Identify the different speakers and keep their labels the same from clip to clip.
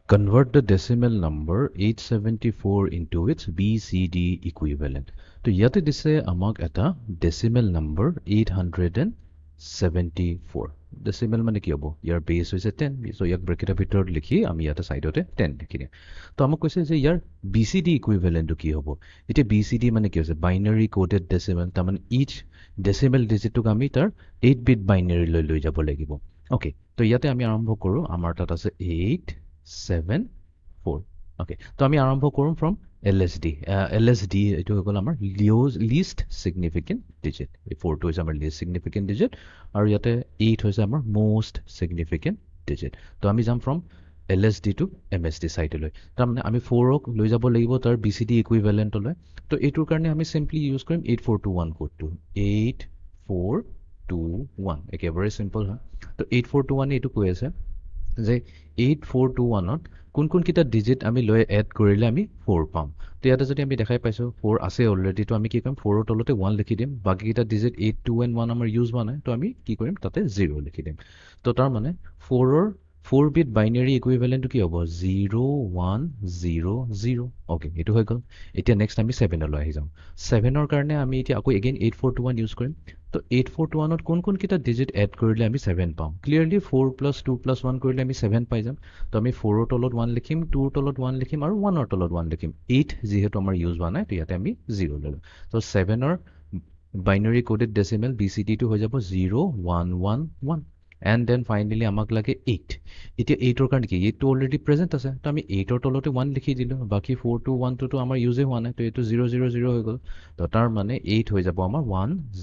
Speaker 1: Convert the decimal number 874 into its BCD equivalent. So, yate dise amak eta decimal number 874. Decimal mane ki hobo? Yar base hoise 10. So, yak bracket bitor likhi ami yate side ote 10 likhi. To amak koise je yar BCD equivalent to ki hobo? Ite BCD mane ki hoise? Binary coded decimal. Taman each decimal digit to ami tar 8-bit binary loi jabo lagibo. Okay. To yate ami arambho koru. Amar tat ase 8 7 4 okay so আমি আৰম্ভ কৰিম from LSD LSD এটো হ'ল আমাৰ least significant digit 4 টো হৈছে আমাৰ least significant digit আৰু ইয়াতে 8 হৈছে আমাৰ most significant digit তো আমি যাম from LSD to MSD side লৈ তাৰমানে আমি 4 ক লৈ যাব লাগিব তাৰ BCD equivalent লৈ তো এটোৰ কাৰণে আমি simply ইউজ কৰিম 8421 কোডটো 8421 একেবাৰে সিম্পল হয় তো 8421 এটো কৈ আছে যে 8421ত কোন কিটা ডিজিট আমি লৈ এড কৰিলে আমি 4 পাম তো ইয়াতে যদি আমি দেখাই পাইছো 4 আছে অলৰেডি তো আমি কি কৰিম 4 ৰ তলতে 1 লিখি দিম বাকি কিটা ডিজিট 8 2 and 1 আমাৰ ইউজ হোৱা নাই তো আমি কি কৰিম তাতে 0 লিখি দিম তো তাৰ মানে 4 ৰ 4 বিট বাইনাৰী ইকুইভ্যালেন্ট কি হ'ব 0100 ওকে এটো হৈ গল এতিয়া নেক্সট আমি 7 লৈ আহি যাম 7 ৰ কাৰণে আমি এতিয়া আকৌ এগেইন 8421 ইউজ কৰিম তো 8421ত কোন কিটা ডিজিট এড কৰিলে আমি 7 পাম ক্লিয়াৰলি 4 + 2 + 1 কৰিলে আমি 7 পাই যাম তো আমি 4 ৰ তলত 1 লিখিম 2 ৰ তলত 1 লিখিম আৰু 1 ৰ তলত 1 লিখিম 8 যেহেতু আমাৰ ইউজ হোৱা নাই তো ইয়াতে আমি 0 ললো তো 7 ৰ বাইনাৰী কোডেড ডেসিমেল BCD টো হৈ যাব 0111 and then finally আমাক লাগে 8 এতিয়া 8 ৰ কাৰণে কি 8 টো অলৰেডি প্ৰেজেন্ট আছে তো আমি 8 ৰ তলতে 1 লিখি দিলো বাকি 4 2 1 2 টো আমাৰ ইউজে হোৱা নাই তো এটো 000 হৈ গল তো তাৰ মানে 8 হৈ যাব আমাৰ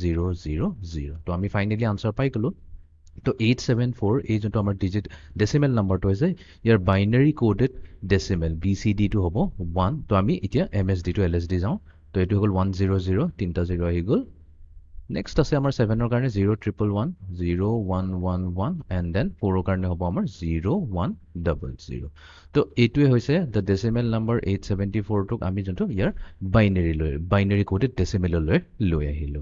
Speaker 1: 1000 তো আমি ফাইনালি আনসাৰ পাই গলো তো 874 এই যোনটো আমাৰ ডিজিট ডেসিমেল নাম্বাৰটো হৈছে ইয়াৰ বাইনাৰী কোডেড ডেসিমেল BCD টো হ'ব 1 তো আমি এতিয়া MSD to LSD যাও তো এটো হ'ল 100 তিনটা 0 আহি গল নেক্সট আছে আমাৰ 7 ৰ কাৰণে 0111 0111 and then 4 ৰ কাৰণে হ'ব আমাৰ 0100 তো এটোৱে হৈছে the decimal number 874 টোক আমি যোনটো ইয়াৰ বাইনাৰী কোডেড ডেসিমেল লৈ আহিলো